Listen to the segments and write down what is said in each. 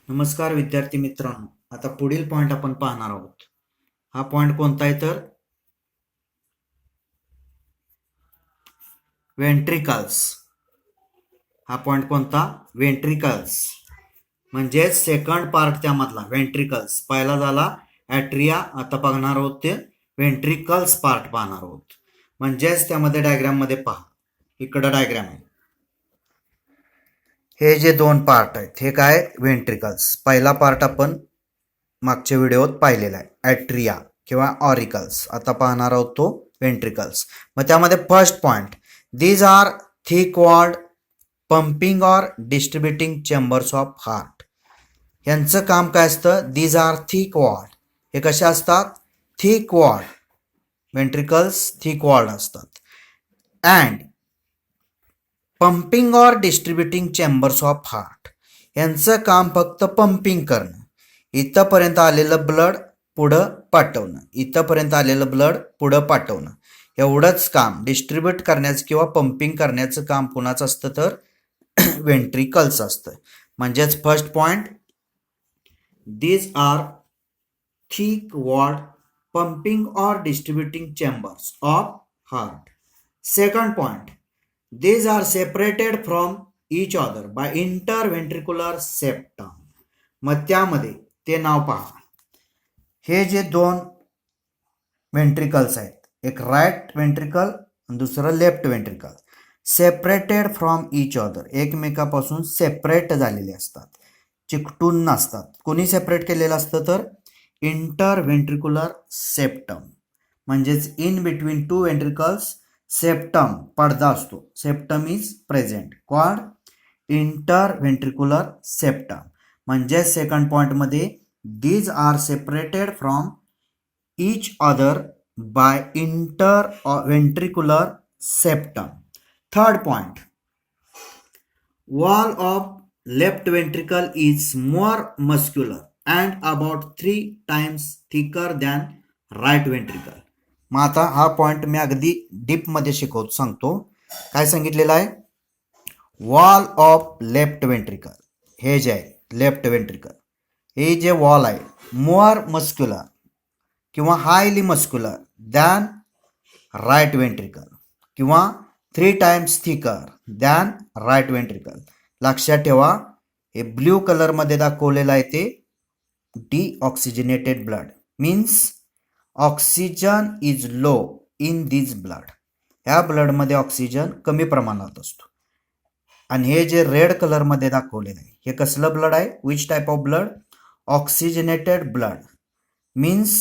नमस्कार विद्यार्थी मित्रांनो, आता पुढील पॉइंट आपण पाहणार आहोत. हा पॉइंट कोणता आहे तर वेंट्रिकल्स. हा पॉइंट कोणता? वेंट्रिकल्स म्हणजे सेकंड पार्ट त्यामधला वेंट्रिकल्स. पहिला झाला ॲट्रिया, आता पाहणार आहोत ते वेंट्रिकल्स पार्ट पाहणार आहोत. म्हणजेच त्यामध्ये डायग्राम मध्ये पहा, इकडं डायग्राम आहे. हे जे दोन पार्ट आहेत हे काय? वेंट्रिकल्स. पहिला पार्ट आपण मागच्या व्हिडिओत पाहिलेला आहे, ॲट्रिया किंवा ऑरिकल्स. आता पाहणार आहोत तो वेंट्रिकल्स. मग त्यामध्ये first point, these are thick walled pumping or distributing chambers of heart. यांचं काम काय असतं? These are thick walled. हे कसे असतात? Thick walled. Ventricles thick walled असतात. And pumping or distributing chambers of heart. यांचं काम फक्त पंपिंग करणं, इथंपर्यंत आलेलं ब्लड पुढं पाठवणं, इथंपर्यंत आलेलं ब्लड पुढं पाठवणं, एवढंच काम. डिस्ट्रीब्यूट करण्याचं किंवा पंपिंग करण्याचं काम कुणाचं असतं तर वेंट्रिकल्स असतं. म्हणजेच first point, these are thick walled pumping or distributing chambers of heart. Second point, these are separated from each other by interventricular septum. मग त्यामध्ये ते नाव पहा. हे जे दोन वेंट्रिकल्स आहेत, एक राईट वेंट्रिकल आणि दुसरं left ventricle, separated from each other, एकमेकापासून सेपरेट झालेले असतात, चिकटून नसतात. कोणी सेपरेट केलेलं असतं तर इंटरव्हेंट्रिक्युलर सेप्टम. म्हणजेच in between two ventricles septum पडदा असतो, septum is present, called interventricular septum. म्हणजे सेकंड पॉइंट मध्ये these are separated from each other by interventricular septum. Third point, wall of left ventricle is more muscular and about 3 times thicker than right ventricle. मग आता हा point मी अगदी deep मध्ये शिकवतो, सांगतो. काय सांगितलेलं आहे? वॉल ऑफ लेफ्ट वेंट्रिकल, हे जे आहे लेफ्ट वेंट्रिकल, हे जे वॉल आहे मोर मस्क्युलर किंवा highly muscular than right ventricle किंवा 3 times thicker than right ventricle. लक्षात ठेवा, हे ब्ल्यू कलरमध्ये दाखवलेलं आहे ते deoxygenated blood, means oxygen is low in this blood. ह्या ब्लडमध्ये ऑक्सिजन कमी प्रमाणात असतो. आणि हे जे रेड कलरमध्ये दाखवलेलं आहे हे कसलं ब्लड आहे? Which type of blood? Oxygenated blood. Means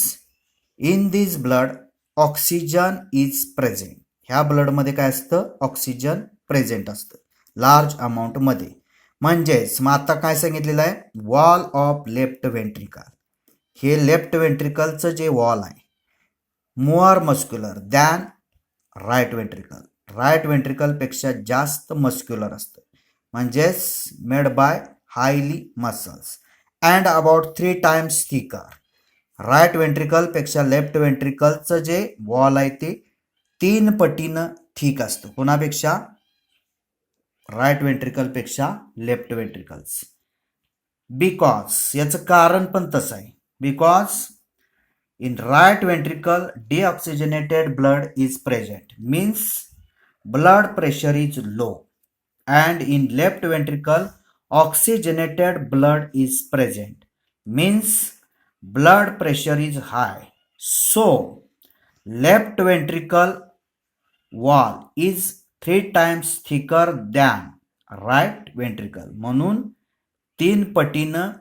in this blood oxygen is present. ह्या ब्लडमध्ये काय असतं? ऑक्सिजन प्रेझेंट असतं लार्ज अमाऊंटमध्ये. म्हणजेच मग आता काय सांगितलेलं आहे? वॉल ऑफ लेफ्ट वेंट्रिकल, हे लेफ्ट वेंट्रिकलचं जे वॉल आहे more muscular than right ventricle, right वेंट्रिकलपेक्षा जास्त मस्क्युलर असतं, म्हणजेच made by highly muscles, and about 3 times thicker. Right वेंट्रिकलपेक्षा लेफ्ट वेंट्रिकलचं जे वॉल आहे ते 3 पटीनं थिक असतं. कोणापेक्षा? राईट वेंट्रिकलपेक्षा लेफ्ट वेंट्रिकल्स. बिकॉज, याचं कारण पण तसं आहे. Because in right ventricle deoxygenated blood is present, means blood pressure is low, and in left ventricle oxygenated blood is present, means blood pressure is high. So left ventricle wall is 3 times thicker than right ventricle. म्हणून 3 पटीनं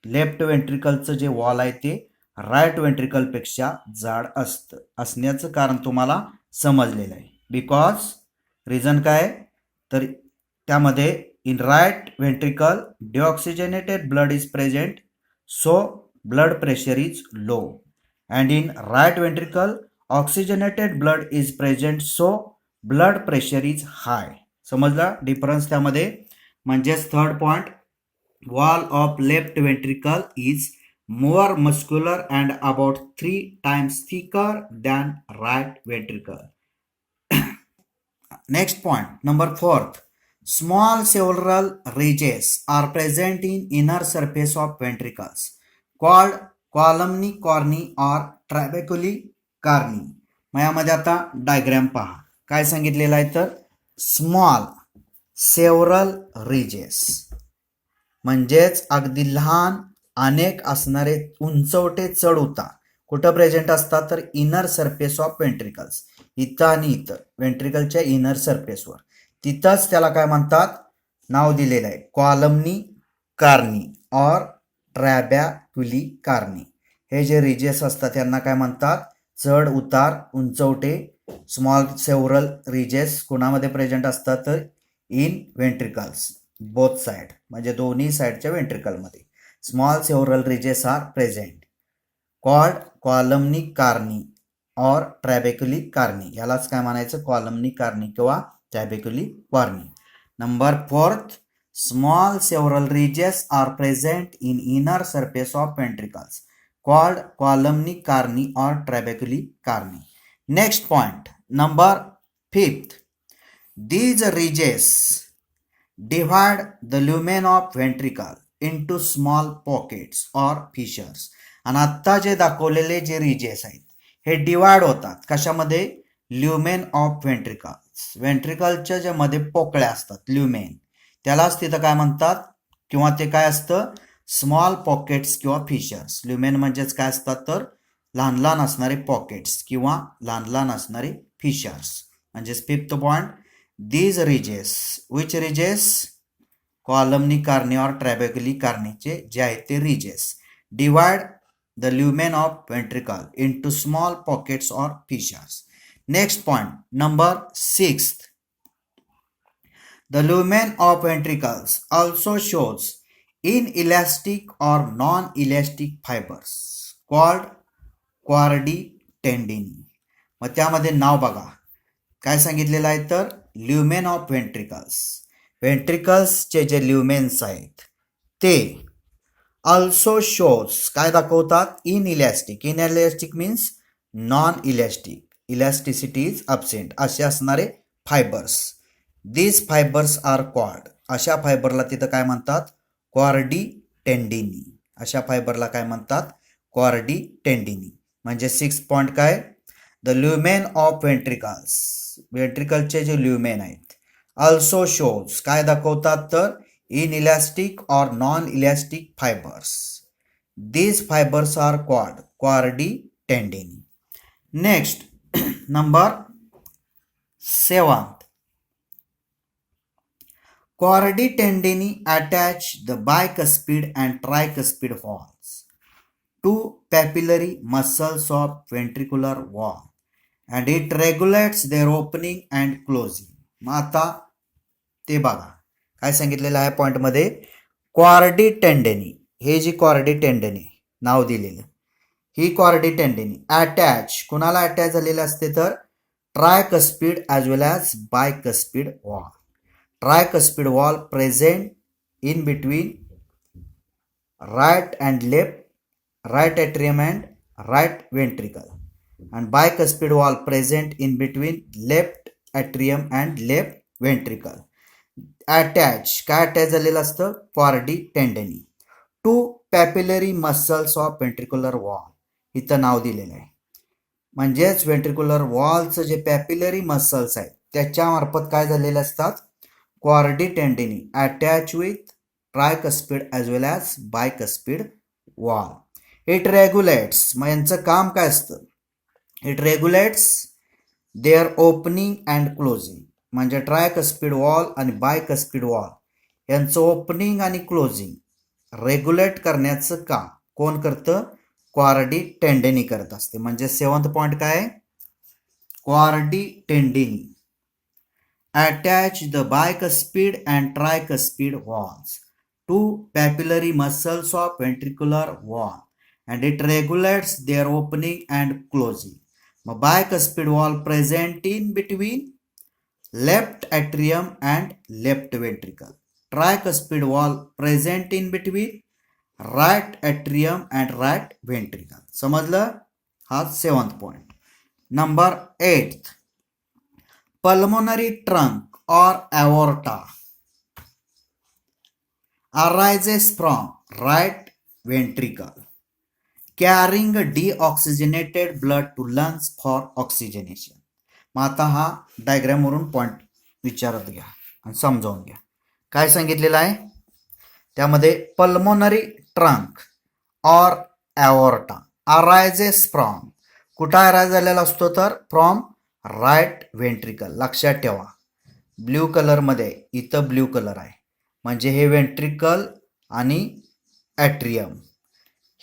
left वेंट्रिकलचं जे wall आहे ते right वेंट्रिकलपेक्षा जाड असण्याचं कारण तुम्हाला समजलेलं आहे. बिकॉज रिझन काय? तर त्यामध्ये in right ventricle deoxygenated blood is present, so blood pressure is low, and in right ventricle oxygenated blood is present, so blood pressure is high. समजला डिफरन्स त्यामध्ये? म्हणजेच third point, wall of left ventricle is more muscular and about 3 times thicker than right ventricle. Next point, number 4th, Small several ridges are present in inner surface of ventricles called columni corni or trabeculi carni. मग यामध्ये आता diagram पहा काय सांगितलेलं आहे तर small several ridges म्हणजेच अगदी लहान अनेक असणारे उंचवटे चढ उतार कुठं प्रेझेंट असतात तर इनर सरफेस ऑफ वेंट्रिकल्स इथं आणि इथं वेंट्रिकलच्या इनर सरफेसवर तिथंच त्याला काय म्हणतात नाव दिलेलं आहे कॉलमनी कार्नी और ट्रॅबॅक्युली कार्नी. हे जे रिजेस असतात त्यांना काय म्हणतात चढ उतार उंचवटे स्मॉल सेव्हरल रिजेस कोणामध्ये प्रेझेंट असतात तर इन वेंट्रिकल्स बोथ साइड म्हणजे दोन्ही साइडच्या वेंट्रिकलमध्ये small several ridges are present called columnae carneae और ट्रॅबेक्युली कार्नी. यालाच काय म्हणायचं कॉलमनी कार्नी किंवा trabeculae carneae. Number 4th small several ridges are present in inner surface of ventricles called columni carni or trabecular carni. Next point, number 5th, these ridges divide the lumen of ventricle into small pockets or fissures. आणि आत्ता जे दाखवलेले जे ridges आहेत हे divide होतात कशामध्ये lumen of व्हेंट्रिकल्स व्हेंट्रिकलच्या ज्या मध्ये पोकळ्या असतात ल्युमेन त्यालाच तिथं काय म्हणतात किंवा ते काय असतं स्मॉल पॉकेट्स किंवा फिशर्स. ल्युमेन म्हणजेच काय असतात तर लहान लहान असणारे पॉकेट्स किंवा लहान लहान असणारे फिशर्स. म्हणजेच 5th point these ridges which ridges columnae carneae और ट्रॅबेक्युली कार्नीचे जे आहेत ते ridges divide the lumen of ventricle into small pockets or fissures. Next point, number 6th. The lumen of ventricles also shows inelastic or non-elastic fibers called Cordy tendini. मग त्यामध्ये नाव बघा काय सांगितलेलं आहे तर ल्युमेन ऑफ व्हेंट्रिकल्स व्हेंट्रिकल्सचे जे ल्युमेन्स आहेत ते also shows काय दाखवतात inelastic inelastic means non elastic elasticity is absent असे असणारे fibres. This fibres are called अशा फायबरला तिथं काय म्हणतात कॉर्डी टेंडिनी. अशा फायबरला काय म्हणतात कॉर्डी टेंडिनी. म्हणजे 6th पॉइंट काय द ल्युमेन ऑफ व्हेंट्रिकल्स व्हेंट्रिकलचे जे ल्युमेन आहेत ऑल्सो शोज काय दाखवतात तर inelastic or non-elastic fibers. These fibers are called Cordy tendini. Next, number 7th. Cordy tendini attach the bicuspid and tricuspid walls to papillary muscles of ventricular wall and it regulates their opening and closing. मग आता ते बघा काय सांगितलेलं आहे पॉइंटमध्ये कॉर्डी टेंडेनी हे जी कॉर्डी टेंडेनी नाव दिलेलं ही कॉर्डी tendineae attach कुणाला अटॅच झालेलं असते तर tricuspid as well as bicuspid valve. Tricuspid valve present in between right and left right atrium and right ventricle and bicuspid valve present in between left atrium and left ventricle. Attach काय attach झालेलं असतं chordae tendineae to papillary muscles of ventricular wall इथं नाव दिलेलं आहे. म्हणजेच ventricular वॉलचं जे पॅपिलरी muscles आहेत त्याच्यामार्फत काय झालेले असतात chordae tendineae attach with tricuspid as well as bicuspid valve. It regulates मग यांचं काम काय असतं it regulates their opening and closing. म्हणजे ट्रायकस्पिड वॉल आणि बायकस्पिड वॉल यांचं ओपनिंग आणि क्लोजिंग रेग्युलेट करण्याचं काम कोण करतं कॉर्डी टेंडेनी करत असते. म्हणजे 7th पॉइंट काय chordae tendineae attach the bicuspid and tricuspid valves to papillary muscles of ventricular wall and it regulates their opening and closing. मग bicuspid valve present in between left atrium and left ventricle. Tricuspid wall present in between right atrium and right ventricle. समजलं हा 7th point. Number 8th, pulmonary trunk or aorta arises from right ventricle carrying deoxygenated blood to lungs for oxygenation. मग आता हा डायग्रामवरून point विचारत घ्या आणि समजावून घ्या. काय सांगितलेलं आहे त्यामध्ये pulmonary trunk or aorta arises from कुठं अरायज झालेला असतो तर फ्रॉम राईट व्हेंट्रिकल. लक्षात ठेवा ब्ल्यू कलरमध्ये इथं ब्ल्यू कलर आहे म्हणजे हे व्हेंट्रिकल आणि ॲट्रियम.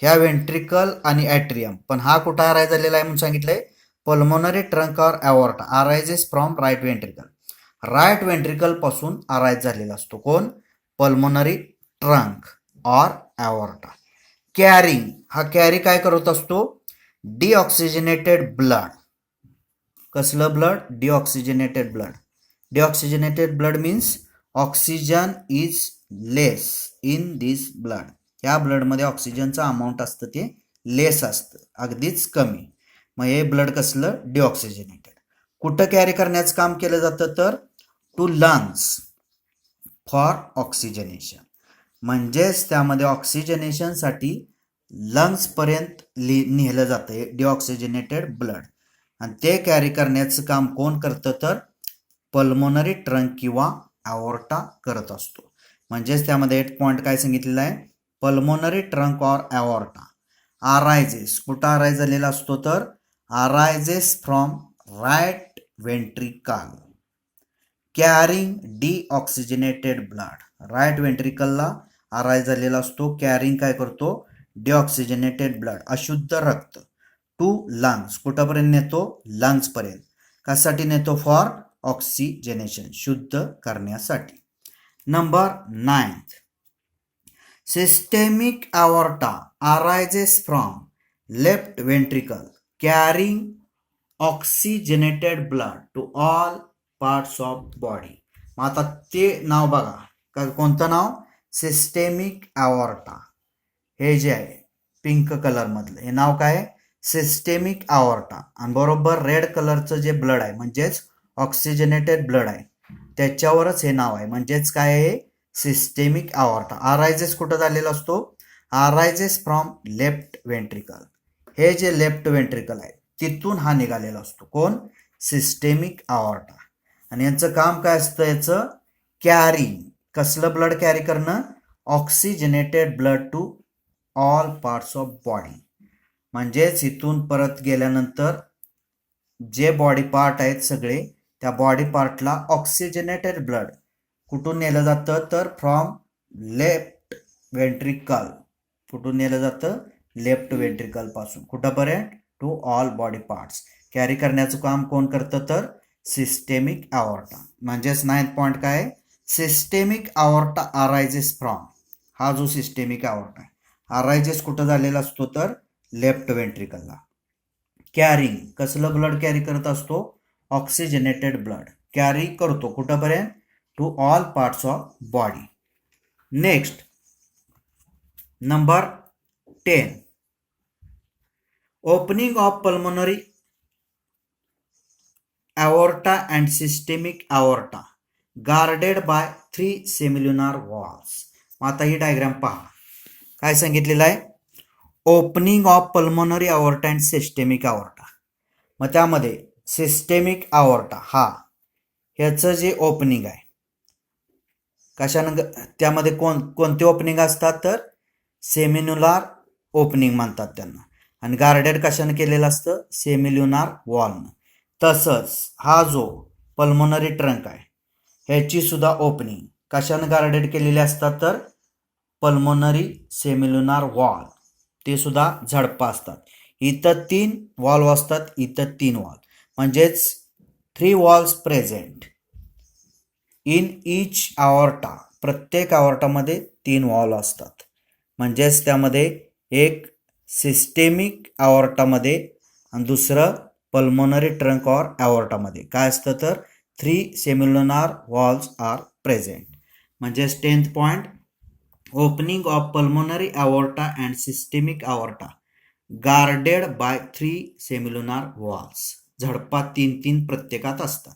ह्या व्हेंट्रिकल आणि ॲट्रियम पण हा कुठं अरायज झालेला आहे म्हणून सांगितलंय pulmonary trunk or aorta arises from right ventricle. Right ventricle पासून अरायज झालेला असतो कोण pulmonary trunk or aorta. Carrying हा कॅरी काय करत असतो डिऑक्सिजनेटेड ब्लड. कसलं blood deoxygenated blood. Deoxygenated blood means oxygen is less in this blood. या ब्लडमध्ये ऑक्सिजनचं अमाऊंट असतं ते लेस असतं अगदीच कमी. मग हे ब्लड कसलं डिऑक्सिजनेटेड. कुठं कॅरी करण्याचं काम केलं जातं तर टू लंग्स फॉर ऑक्सिजनेशन. म्हणजेच त्यामध्ये ऑक्सिजनेशनसाठी लंग्सपर्यंत नेलं जातं डिऑक्सिजनेटेड ब्लड आणि ते कॅरी करण्याचं काम कोण करतं तर पल्मोनरी ट्रंक किंवा ॲओर्टा करत असतो. म्हणजेच त्यामध्ये एक पॉईंट काय सांगितलेला आहे pulmonary trunk or aorta arises कुठं अरायज झालेला असतो तर arises from right ventricle carrying deoxygenated blood. Right व्हेंट्रिकलला अरायज झालेला असतो कॅरिंग काय करतो डिऑक्सिजनेटेड ब्लड अशुद्ध रक्त टू लंग्स कुठंपर्यंत नेतो लंग्सपर्यंत. कशासाठी नेतो फॉर ऑक्सिजनेशन शुद्ध करण्यासाठी. Number 9 systemic aorta arises from left ventricle carrying oxygenated blood to all parts of body. मग आता ते नाव बघा कोणतं नाव सिस्टेमिक ॲओर्टा. हे जे आहे पिंक कलरमधलं हे नाव काय सिस्टेमिक ॲओर्टा आणि बरोबर रेड कलरचं जे ब्लड आहे म्हणजेच ऑक्सिजनेटेड ब्लड आहे त्याच्यावरच हे नाव आहे म्हणजेच काय आहे सिस्टेमिक ॲओर्टा. अरायझेस कुठं झालेला असतो अरायझेस फ्रॉम लेफ्ट व्हेंट्रिकल. हे जे लेफ्ट व्हेंट्रिकल आहे तिथून हा निघालेला असतो कोण सिस्टेमिक ॲओर्टा. आणि यांचं काम काय असतं याचं कॅरिंग कसलं ब्लड कॅरी करणं oxygenated blood to all parts of body. म्हणजेच इथून परत गेल्यानंतर जे बॉडी पार्ट आहेत सगळे त्या बॉडी पार्टला ऑक्सिजनेटेड ब्लड कुठून नेलं जातं तर फ्रॉम लेफ्ट व्हेंट्रिकल. कुठून नेलं जातं लेफ्ट व्हेंट्रिकल पासून कुठंपर्यंत to all body parts. Carry करण्याचं काम कोण करतं तर सिस्टेमिक ॲओर्टा. म्हणजेच 9th पॉईंट काय सिस्टेमिक ॲओर्टा अरायझेस फ्रॉम. हा जो सिस्टेमिक ॲओर्टा आहे अरायझेस कुठं झालेला असतो तर लेफ्ट व्हेंट्रिकलला. कॅरिंग कसलं ब्लड कॅरी करत असतो ऑक्सिजनेटेड ब्लड कॅरी करतो कुठंपर्यंत to all parts of body. Next number 10 opening of pulmonary aorta and systemic aorta guarded by 3 semilunar valves. आता ही डायग्राम पहा काय सांगितलेलं आहे opening of pulmonary aorta and systemic aorta. मग त्यामध्ये सिस्टेमिक ॲओर्टा हा ह्याचं जे ओपनिंग आहे कशानं त्यामध्ये कोणते ओपनिंग असतात तर सेमिल्युनार ओपनिंग म्हणतात त्यांना आणि गार्डेड कशानं केलेलं असतं सेमिल्युनार वॉलनं. तसंच हा जो पल्मोनरी ट्रंक आहे ह्याची सुद्धा ओपनिंग कशानं गार्डेड केलेली असतात तर पल्मोनरी सेमिल्युनार वॉल ते सुद्धा झडपा असतात. इथं 3 वॉल्व असतात इथं 3 वॉल्व म्हणजेच 3 वॉल्स प्रेझेंट इन इच ॲओर्टा. प्रत्येक ॲओर्टामध्ये 3 वॉल्व असतात म्हणजेच त्यामध्ये एक सिस्टेमिक ॲओर्टामध्ये आणि दुसरं पल्मोनरी ट्रंक ऑर ॲओर्टामध्ये काय असतं तर 3 सेमिल्युनार वॉल्व्स आर प्रेझेंट. म्हणजेच 10th point opening of pulmonary aorta and systemic aorta guarded by 3 semilunar valves. झडपा 3 प्रत्येकात असतात.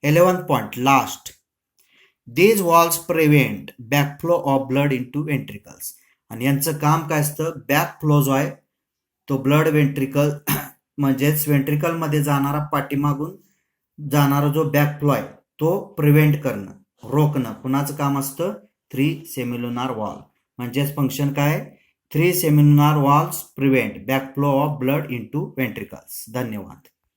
11th point last these valves prevent backflow of blood into ventricles. आणि यांचं काम काय असतं, बॅकफ्लो जो आहे तो ब्लड वेंट्रिकल म्हणजेच वेंट्रिकलमध्ये जाणारा पाठीमागून जाणारा जो बॅकफ्लो आहे तो प्रिव्हेंट करणं, रोखणं. कुणाचं काम असतं, 3 सेम्युलर वॉल. म्हणजेच फंक्शन काय, 3 semilunar valves prevent backflow of blood into ventricles. धन्यवाद.